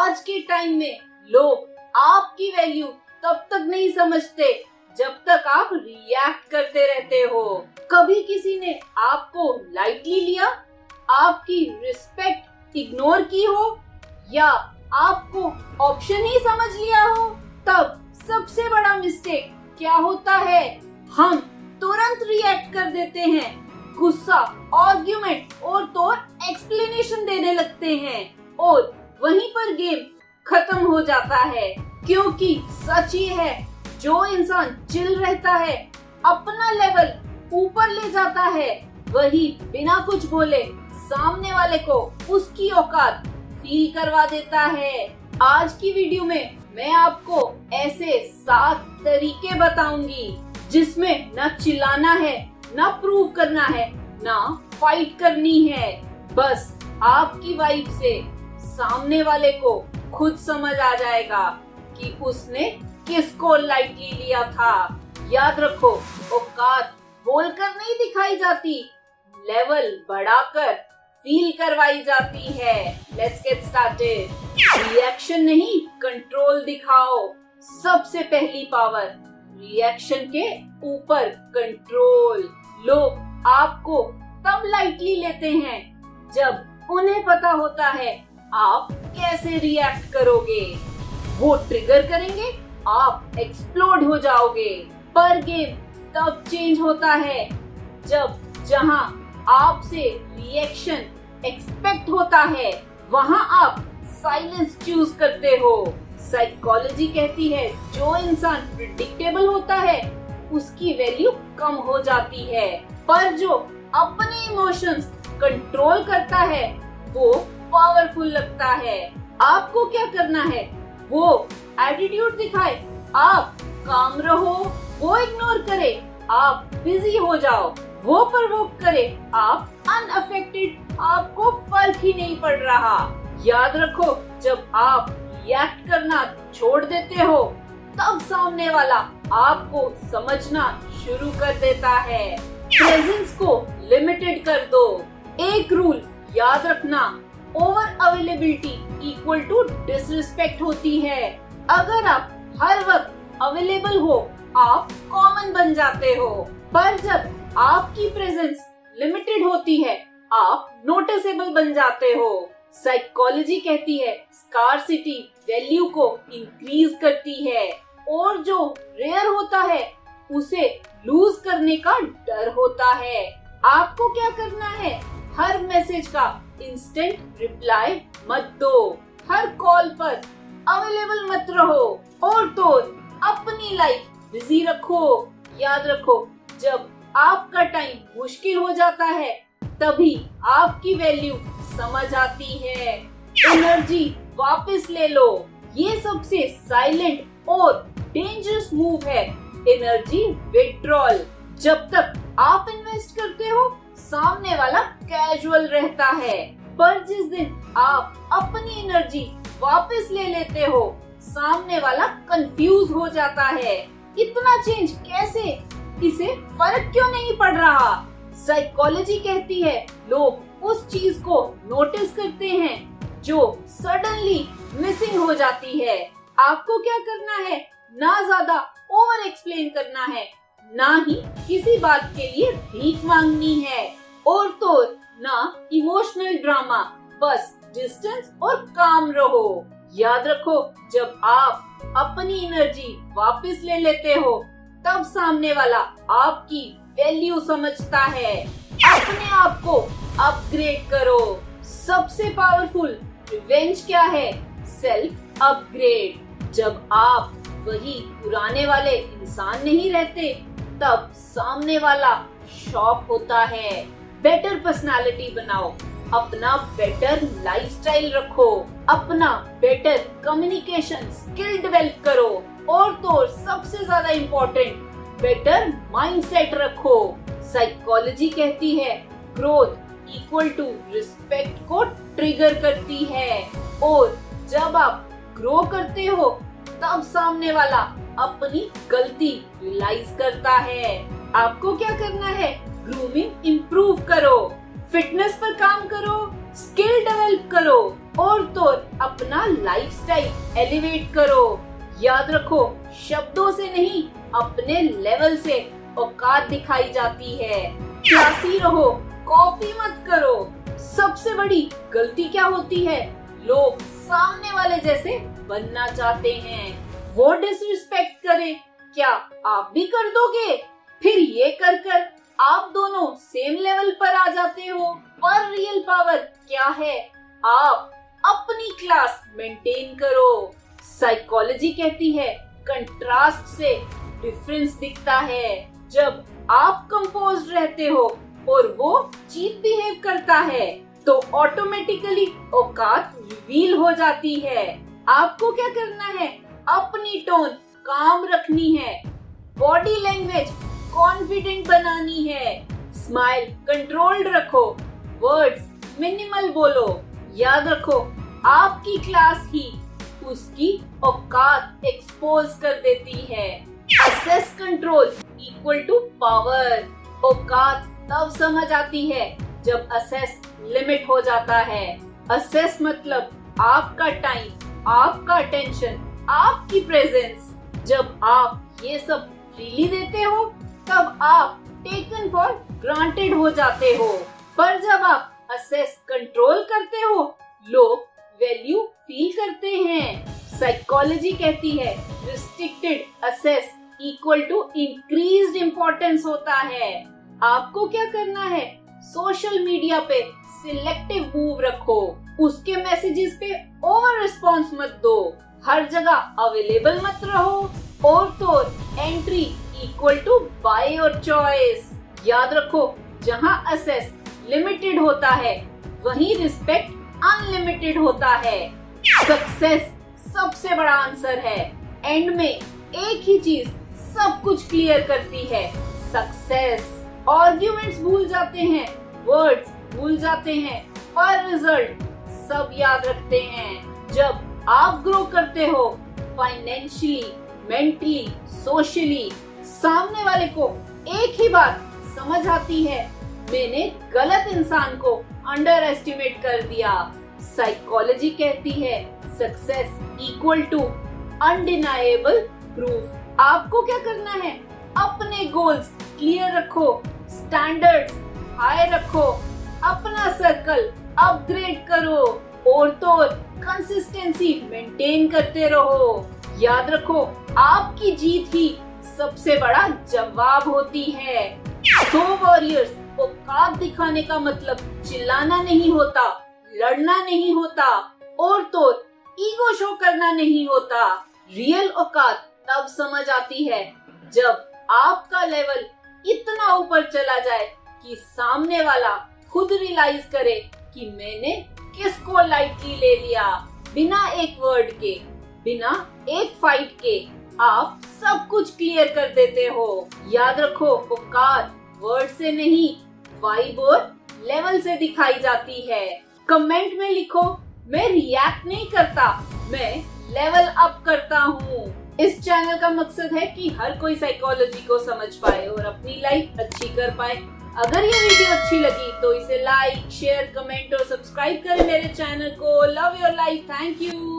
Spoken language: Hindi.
आज के टाइम में लोग आपकी वैल्यू तब तक नहीं समझते जब तक आप रिएक्ट करते रहते हो। कभी किसी ने आपको लाइटली लिया, आपकी रिस्पेक्ट इग्नोर की हो या आपको ऑप्शन ही समझ लिया हो, तब सबसे बड़ा मिस्टेक क्या होता है, हम तुरंत रिएक्ट कर देते हैं, गुस्सा, आर्ग्यूमेंट और तो एक्सप्लेनेशन देने लगते हैं और वहीं पर गेम खत्म हो जाता है। क्योंकि सच ये है, जो इंसान चिल रहता है, अपना लेवल ऊपर ले जाता है, वही बिना कुछ बोले सामने वाले को उसकी औकात फील करवा देता है। आज की वीडियो में मैं आपको ऐसे 7 तरीके बताऊंगी जिसमें न चिल्लाना है, न प्रूव करना है, न फाइट करनी है। बस आपकी वाइब से सामने वाले को खुद समझ आ जाएगा कि उसने किसको लाइटली लिया था। याद रखो, औकात बोलकर नहीं दिखाई जाती, लेवल बढ़ाकर फील करवाई जाती है। Let's get started. रिएक्शन नहीं, कंट्रोल दिखाओ। सबसे पहली पावर, रिएक्शन के ऊपर कंट्रोल। लोग आपको तब लाइटली लेते हैं जब उन्हें पता होता है आप कैसे रिएक्ट करोगे। वो ट्रिगर करेंगे, आप एक्सप्लोड हो जाओगे। पर गेम तब चेंज होता है जब जहां आपसे रिएक्शन एक्सपेक्ट होता है, वहां आप साइलेंस चूज करते हो। साइकोलॉजी कहती है, जो इंसान प्रिडिक्टेबल होता है उसकी वैल्यू कम हो जाती है, पर जो अपने इमोशंस कंट्रोल करता है वो पावरफुल लगता है। आपको क्या करना है, वो एटीट्यूड दिखाए, आप काम रहो, वो इग्नोर करे, आप बिजी हो जाओ, वो प्रोवोक करे, आप अनअफेक्टेड, आपको फर्क ही नहीं पड़ रहा। याद रखो, जब आप रिएक्ट करना छोड़ देते हो तब सामने वाला आपको समझना शुरू कर देता है। प्रेजेंस को लिमिटेड कर दो। एक रूल याद रखना, over availability equal to disrespect होती है। अगर आप हर वक्त अवेलेबल हो, आप कॉमन बन जाते हो, पर जब आपकी प्रेजेंस लिमिटेड होती है, आप नोटिसेबल बन जाते हो। साइकोलॉजी कहती है, स्कार्सिटी वैल्यू को इंक्रीज करती है और जो रेयर होता है उसे लूज करने का डर होता है। आपको क्या करना है, हर मैसेज का इंस्टेंट रिप्लाई मत दो, हर कॉल पर अवेलेबल मत रहो और तो अपनी लाइफ बिजी रखो। याद रखो, जब आपका टाइम मुश्किल हो जाता है तभी आपकी वैल्यू समझ आती है। एनर्जी वापस ले लो। ये सबसे साइलेंट और डेंजरस मूव है, एनर्जी विथड्रॉल। जब तक आप इन्वेस्ट करते हो, सामने वाला कैजुअल रहता है, पर जिस दिन आप अपनी एनर्जी वापस ले लेते हो, सामने वाला कंफ्यूज हो जाता है। इतना चेंज कैसे, इसे फर्क क्यों नहीं पड़ रहा। साइकोलॉजी कहती है, लोग उस चीज को नोटिस करते हैं जो सडनली मिसिंग हो जाती है। आपको क्या करना है, ना ज्यादा ओवर एक्सप्लेन करना है, ना ही किसी बात के लिए भीख मांगनी है और तो ना इमोशनल ड्रामा, बस डिस्टेंस और काम रहो। याद रखो, जब आप अपनी एनर्जी वापस ले लेते हो तब सामने वाला आपकी वैल्यू समझता है। अपने आप को अपग्रेड करो। सबसे पावरफुल रिवेंज क्या है, सेल्फ अपग्रेड। जब आप वही पुराने वाले इंसान नहीं रहते, तब सामने वाला शॉक होता है। बेटर पर्सनालिटी बनाओ, अपना बेटर लाइफस्टाइल रखो, अपना बेटर कम्युनिकेशन स्किल डेवलप करो और तो सबसे ज्यादा इम्पोर्टेंट, बेटर माइंडसेट रखो। साइकोलॉजी कहती है, ग्रोथ इक्वल टू रिस्पेक्ट को ट्रिगर करती है और जब आप ग्रो करते हो तब सामने वाला अपनी गलती रियलाइज करता है। आपको क्या करना है, ग्रूमिंग इंप्रूव करो, फिटनेस पर काम करो, स्किल डेवलप करो और तो अपना लाइफस्टाइल एलिवेट करो। याद रखो, शब्दों से नहीं अपने लेवल से औकात दिखाई जाती है। क्लासी रहो, कॉपी मत करो। सबसे बड़ी गलती क्या होती है? लोग सामने वाले जैसे बनना चाहते हैं। वो डिसरिस्पेक्ट करे, क्या आप भी कर दोगे? फिर ये कर कर आप दोनों सेम लेवल पर आ जाते हो। और रियल पावर क्या है? आप अपनी क्लास मेंटेन करो। साइकोलॉजी कहती है कंट्रास्ट से डिफरेंस दिखता है। जब आप कंपोज्ड रहते हो और वो चीप बिहेव करता है तो ऑटोमेटिकली औकात रिवील हो जाती है। आपको क्या करना है? अपनी टोन काम रखनी है, बॉडी लैंग्वेज कॉन्फिडेंट बनानी है, स्माइल कंट्रोल्ड रखो, वर्ड्स मिनिमल बोलो। याद रखो, आपकी क्लास ही उसकी औकात एक्सपोज कर देती है। Access control equal to power. औकात तब समझ आती है जब असेस लिमिट हो जाता है। असेस मतलब आपका टाइम, आपका अटेंशन, आपकी प्रेजेंस। जब आप ये सब फ्रीली देते हो तब आप टेकन फॉर ग्रांटेड हो जाते हो। पर जब आप असेस कंट्रोल करते हो लोग वैल्यू फील करते हैं। साइकोलॉजी कहती है restricted access equal to increased importance होता है। आपको क्या करना है? सोशल मीडिया पे सिलेक्टिव मूव रखो, उसके मैसेजेस पे ओवर रिस्पॉन्स मत दो, हर जगह अवेलेबल मत रहो। और तो entry equal to by your choice. याद रखो, जहाँ असेस लिमिटेड होता है वहीं रिस्पेक्ट अनलिमिटेड होता है। सक्सेस सबसे बड़ा आंसर है। एंड में एक ही चीज सब कुछ क्लियर करती है, सक्सेस। आर्ग्यूमेंट्स भूल जाते हैं, वर्ड्स भूल जाते हैं और रिजल्ट सब याद रखते हैं। जब आप ग्रो करते हो फाइनेंशियली, मेंटली, सोशली, सामने वाले को एक ही बात समझ आती है, मैंने गलत इंसान को अंडर एस्टिमेट कर दिया। साइकोलॉजी कहती है success equal to undeniable proof. आपको क्या करना है? अपने गोल्स क्लियर रखो, स्टैंडर्ड्स हाई रखो, अपना सर्कल अपग्रेड करो और तो कंसिस्टेंसी मेंटेन करते रहो। याद रखो, आपकी जीत ही सबसे बड़ा जवाब होती है। सो वॉरियर्स, औकात दिखाने का मतलब चिल्लाना नहीं होता, लड़ना नहीं होता और तो ईगो शो करना नहीं होता। रियल औकात तब समझ आती है जब आपका लेवल इतना ऊपर चला जाए कि सामने वाला खुद रियलाइज करे कि मैंने किसको लाइटली ले लिया। बिना एक वर्ड के, बिना एक फाइट के आप सब कुछ क्लियर कर देते हो। याद रखो, औकात वर्ड से नहीं वाइब और लेवल से दिखाई जाती है। कमेंट में लिखो, मैं रिएक्ट नहीं करता, मैं लेवल अप करता हूँ। इस चैनल का मकसद है कि हर कोई साइकोलॉजी को समझ पाए और अपनी लाइफ अच्छी कर पाए। अगर ये वीडियो अच्छी लगी तो इसे लाइक, शेयर, कमेंट और सब्सक्राइब करें मेरे चैनल को। Love your life, thank you.